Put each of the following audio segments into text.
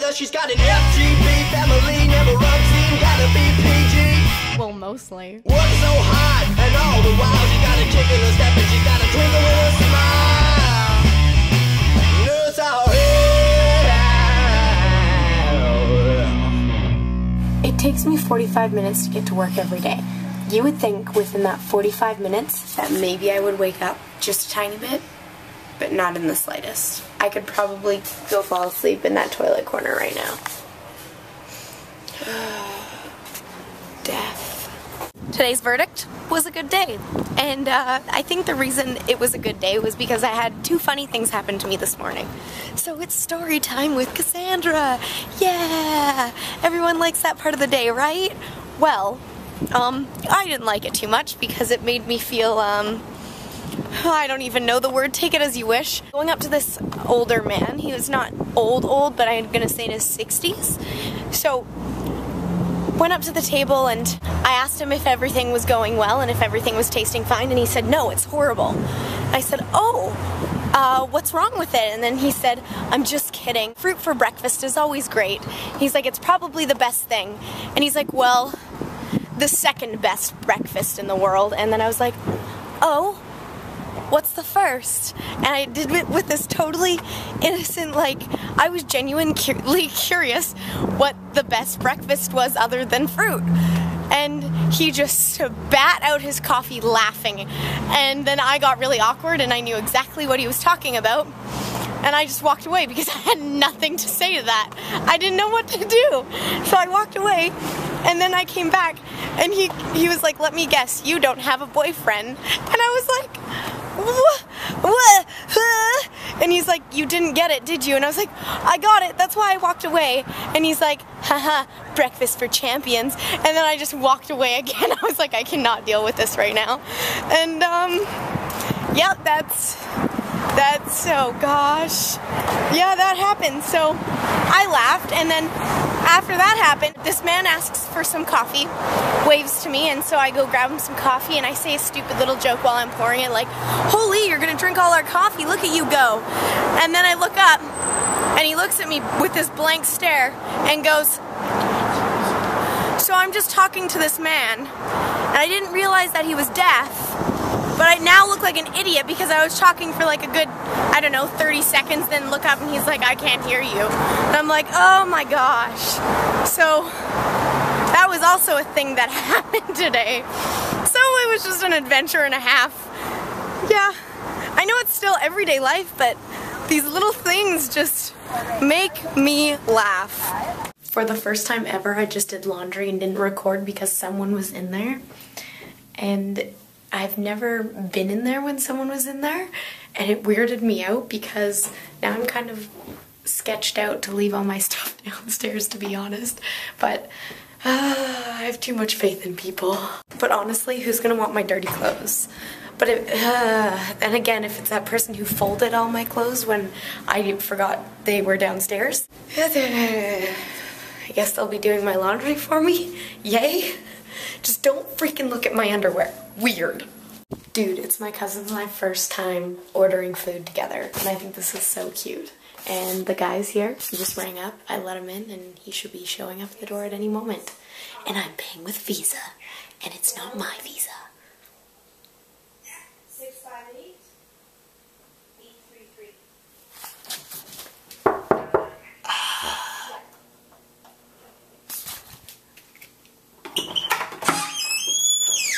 together. She's got an FGB family, never unseen, gotta be PG. Well, mostly. Work so hard, and all the while she got a kick in her step and she's got a twinkle in her smile. Nurse out here. It takes me 45 minutes to get to work every day. You would think within that 45 minutes that maybe I would wake up just a tiny bit, but not in the slightest. I could probably go fall asleep in that toilet corner right now. Death. Today's verdict was a good day, and I think the reason it was a good day was because I had two funny things happen to me this morning. So it's story time with Cassandra. Yeah! Everyone likes that part of the day, right? Well, I didn't like it too much because it made me feel, I don't even know the word, take it as you wish. Going up to this older man, he was not old, but I'm gonna say in his 60s. So, went up to the table and I asked him if everything was going well and if everything was tasting fine, and he said, no, it's horrible. I said, oh, what's wrong with it? And then he said, I'm just kidding. Fruit for breakfast is always great. He's like, it's probably the best thing. And he's like, well, the second best breakfast in the world. And then I was like, oh, what's the first? And I did it with this totally innocent, like, I was genuinely curious what the best breakfast was other than fruit. And he just spat out his coffee laughing. And then I got really awkward and I knew exactly what he was talking about. And I just walked away because I had nothing to say to that. I didn't know what to do. So I walked away, and then I came back, and he was like, let me guess, you don't have a boyfriend. And I was like, what? And he's like, you didn't get it, did you? And I was like, I got it, that's why I walked away. And he's like, haha, breakfast for champions. And then I just walked away again. I was like, I cannot deal with this right now. And, yeah, that's, oh gosh. Yeah, that happened. So I laughed, and then after that happened, this man asks for some coffee, waves to me, and so I go grab him some coffee, and I say a stupid little joke while I'm pouring it, like, holy, you're gonna drink all our coffee, look at you go. And then I look up, and he looks at me with this blank stare, and goes, so I'm just talking to this man, and I didn't realize that he was deaf. But I now look like an idiot because I was talking for like a good, I don't know, 30 seconds, then look up and he's like, I can't hear you. And I'm like, oh my gosh. So that was also a thing that happened today. So it was just an adventure and a half. Yeah, I know it's still everyday life, but these little things just make me laugh. For the first time ever, I just did laundry and didn't record because someone was in there. And I've never been in there when someone was in there, and it weirded me out because now I'm kind of sketched out to leave all my stuff downstairs, to be honest. But I have too much faith in people. But honestly, who's gonna want my dirty clothes? But and again, if it's that person who folded all my clothes when I forgot they were downstairs, I guess they'll be doing my laundry for me. Yay! Just don't freaking look at my underwear. Weird. Dude, it's my cousin and my first time ordering food together, and I think this is so cute. And the guy's here. He just rang up. I let him in, and he should be showing up at the door at any moment. And I'm paying with Visa, and it's not my Visa. 658 833.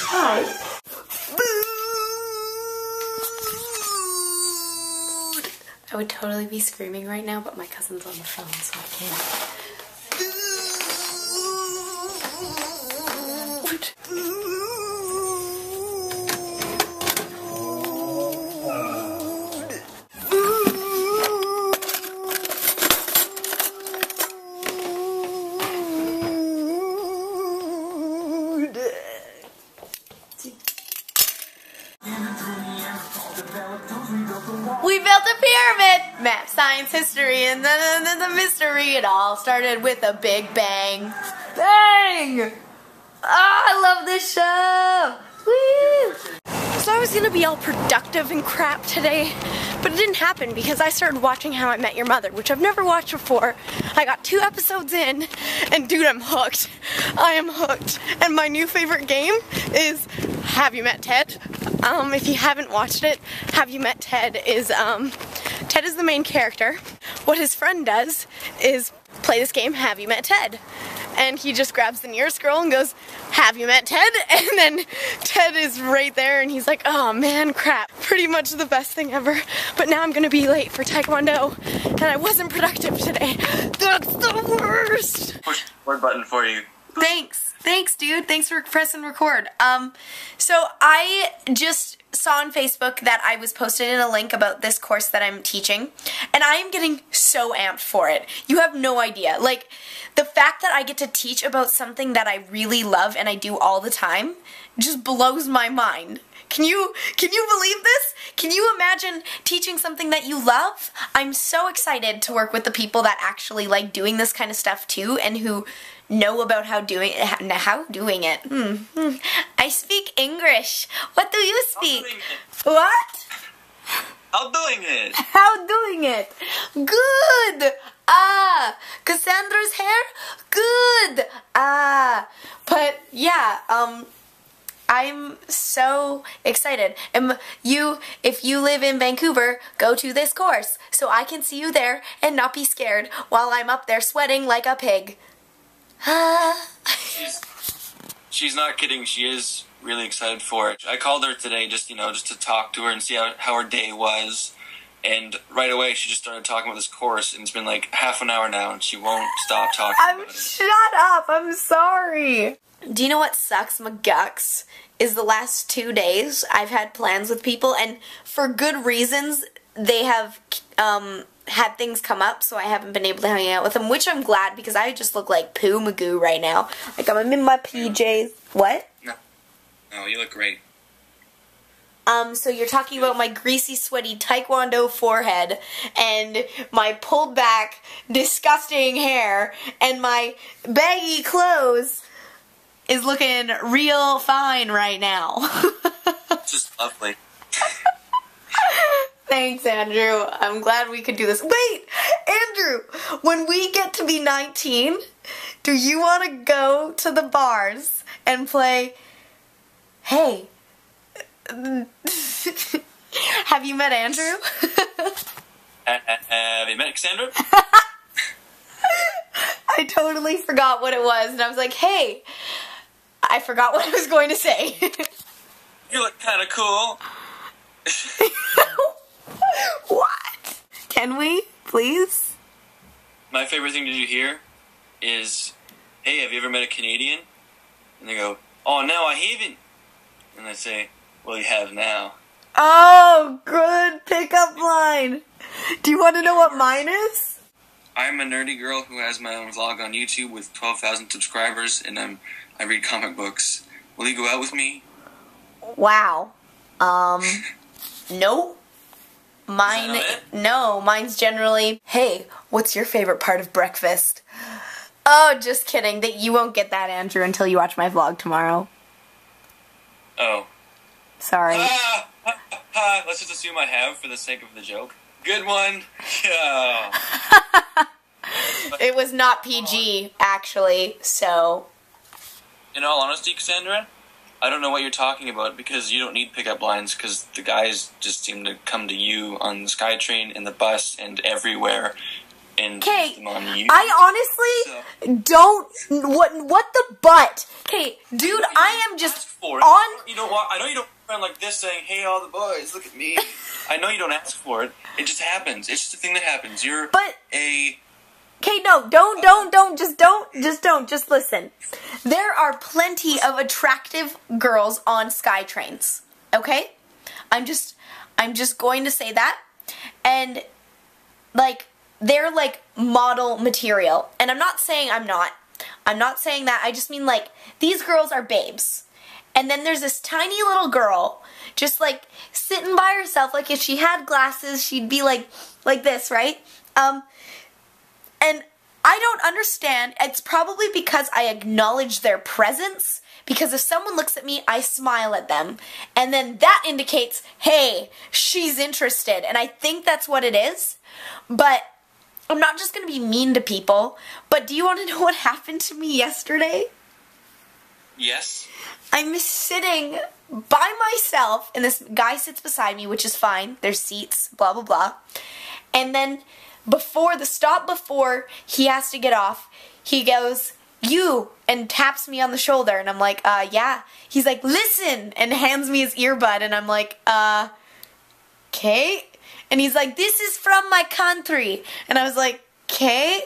Hi. I would totally be screaming right now, but my cousin's on the phone, so I can't. We built a pyramid! Math, science, history, and then the mystery. It all started with a big bang. Bang! Oh, I love this show! Woo! So I was gonna be all productive and crap today, but it didn't happen because I started watching How I Met Your Mother, which I've never watched before. I got 2 episodes in, and dude, I'm hooked. I am hooked. And my new favorite game is Have You Met Ted? If you haven't watched it, Have You Met Ted is, Ted is the main character. What his friend does is play this game, Have You Met Ted? And he just grabs the nearest girl and goes, have you met Ted? And then Ted is right there and he's like, oh man, crap. Pretty much the best thing ever. But now I'm gonna be late for Taekwondo and I wasn't productive today. That's the worst. Push the record button for you. Thanks dude. Thanks for pressing record. So I just saw on Facebook that I was posted in a link about this course that I'm teaching, and I am getting so amped for it. You have no idea. Like, the fact that I get to teach about something that I really love and I do all the time just blows my mind. Can you believe this? Can you imagine teaching something that you love? I'm so excited to work with the people that actually like doing this kind of stuff too, and who know about how doing it. I speak English. What do you speak? What? How doing it? How doing it? Good. Cassandra's hair? Good. But yeah, I'm so excited. And if you live in Vancouver, go to this course so I can see you there and not be scared while I'm up there sweating like a pig. She's not kidding. She is really excited for it. I called her today just to talk to her and see how her day was. And right away, she just started talking about this course, and it's been like half an hour now, and she won't stop talking about it. Shut up! I'm sorry! Do you know what sucks, McGucks? Is the last 2 days I've had plans with people, and for good reasons, they have had things come up, so I haven't been able to hang out with them, which I'm glad, because I just look like Pooh Magoo right now. Like, I'm in my PJs. What? No, you look great. So you're talking about my greasy, sweaty Taekwondo forehead, and my pulled back, disgusting hair, and my baggy clothes is looking real fine right now. Just lovely. Thanks, Andrew. I'm glad we could do this. Wait, Andrew, when we get to be 19, do you want to go to the bars and play, hey, have you met Andrew? Have you met Cassandra? I totally forgot what it was, and I was like, hey, I forgot what I was going to say. You look kind of cool. What? Can we, please? My favorite thing to do here is, hey, have you ever met a Canadian? And they go, oh, no, I haven't. And I say, well, you have now. Oh, good pickup line. Do you want to know what mine is? I'm a nerdy girl who has my own vlog on YouTube with 12,000 subscribers, and I read comic books. Will you go out with me? Wow. Nope. Mine's generally, hey, what's your favorite part of breakfast? Oh, just kidding. That you won't get that, Andrew, until you watch my vlog tomorrow. Oh. Sorry. Let's just assume I have for the sake of the joke. Good one. Yeah. It was not PG, actually, so. In all honesty, Cassandra, I don't know what you're talking about, because you don't need pickup lines, because the guys just seem to come to you on the SkyTrain and the bus and everywhere, and okay, them on you. I honestly don't. What the butt? Okay, dude, I am just on. You know what? I know you don't run like this saying, "Hey, all the boys, look at me." I know you don't ask for it. It just happens. It's just a thing that happens. You're a. Okay, no, just listen. There are plenty of attractive girls on SkyTrains, okay? I'm just going to say that, and, like, they're, like, model material, and I'm not saying I'm not saying that, I just mean, like, these girls are babes, and then there's this tiny little girl, just, like, sitting by herself, like, if she had glasses, she'd be, like this, right? And I don't understand. It's probably because I acknowledge their presence. Because if someone looks at me, I smile at them. And then that indicates, hey, she's interested. And I think that's what it is. But I'm not just going to be mean to people. But do you want to know what happened to me yesterday? Yes. I'm sitting by myself, and this guy sits beside me, which is fine. There's seats, blah, blah, blah. And then before he has to get off, he goes, you, and taps me on the shoulder, and I'm like, yeah. He's like, listen, and hands me his earbud, and I'm like, okay. And he's like, this is from my country. And I was like, okay.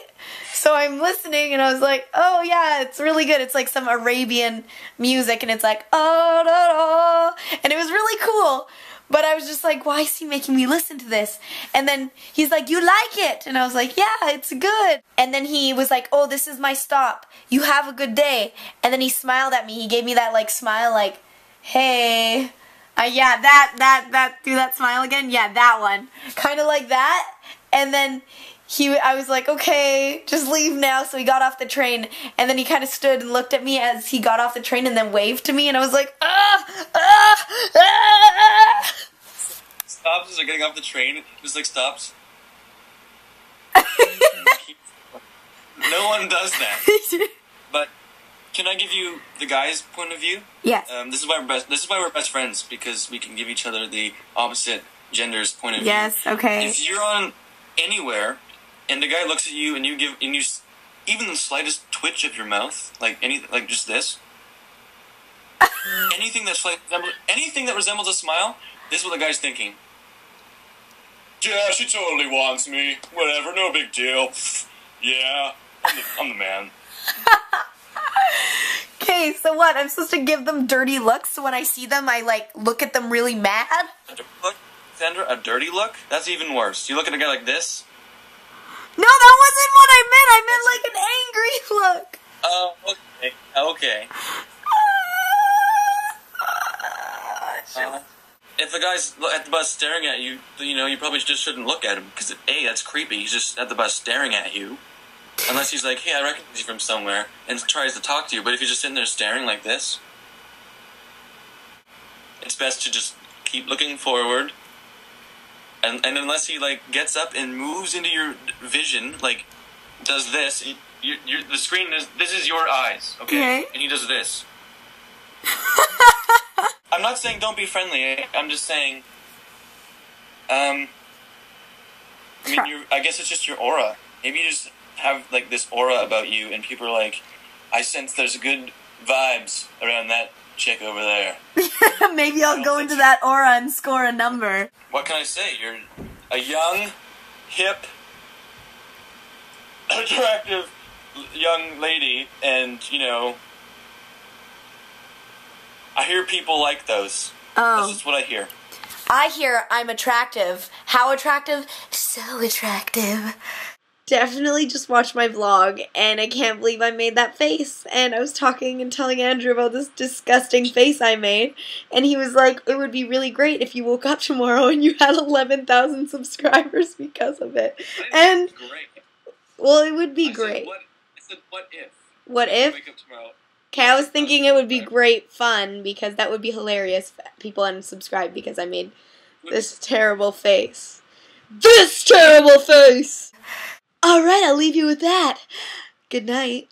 So I'm listening, and I was like, oh yeah, it's really good. It's like some Arabian music, and it's like, oh, da, da. And it was really cool. But I was just like, why is he making me listen to this? And then he's like, you like it? And I was like, yeah, it's good. And then he was like, oh, this is my stop. You have a good day. And then he smiled at me. He gave me that like smile like, hey. Yeah, do that smile again? Yeah, that one. Kind of like that. And then I was like, okay, just leave now. So he got off the train, and then he kind of stood and looked at me as he got off the train and then waved to me, and I was like, Stops as they're getting off the train, just like stops. No one does that. But can I give you the guy's point of view? Yes. This is why we're best friends, because we can give each other the opposite gender's point of view. Yes, okay. If you're on anywhere, and the guy looks at you, and you even the slightest twitch of your mouth, like just this, anything that resembles a smile, this is what the guy's thinking. Yeah, she totally wants me. Whatever, no big deal. Yeah, I'm the man. Okay, so what? I'm supposed to give them dirty looks, so when I see them, I like look at them really mad? Look, Sandra, a dirty look? That's even worse. You look at a guy like this. No, that wasn't what I meant. I meant like an angry look. Oh, okay. Okay. If the guy's at the bus staring at you, you probably just shouldn't look at him, because A, that's creepy. He's just at the bus staring at you. Unless he's like, hey, I recognize you from somewhere, and tries to talk to you. But if you're just sitting there staring like this, it's best to just keep looking forward. And unless he like gets up and moves into your vision, like does this, the screen this is your eyes, okay? And he does this. I'm not saying don't be friendly. I'm just saying. I guess it's just your aura. Maybe you just have like this aura about you, and people are like, I sense there's good vibes around that chick over there. Maybe I'll go into that aura and score a number. What can I say? You're a young, hip, attractive young lady, and, I hear people like those. Oh. That's just what I hear. I hear I'm attractive. How attractive? So attractive. Definitely just watched my vlog, and I can't believe I made that face. And I was talking and telling Andrew about this disgusting face I made, and he was like, it would be really great if you woke up tomorrow and you had 11,000 subscribers because of it. And, well, it would be great. I said, what if? What if? Wake up tomorrow. Okay, I was thinking it would be great fun, because that would be hilarious if people unsubscribe because I made this terrible face. This terrible face! Alright, I'll leave you with that. Good night.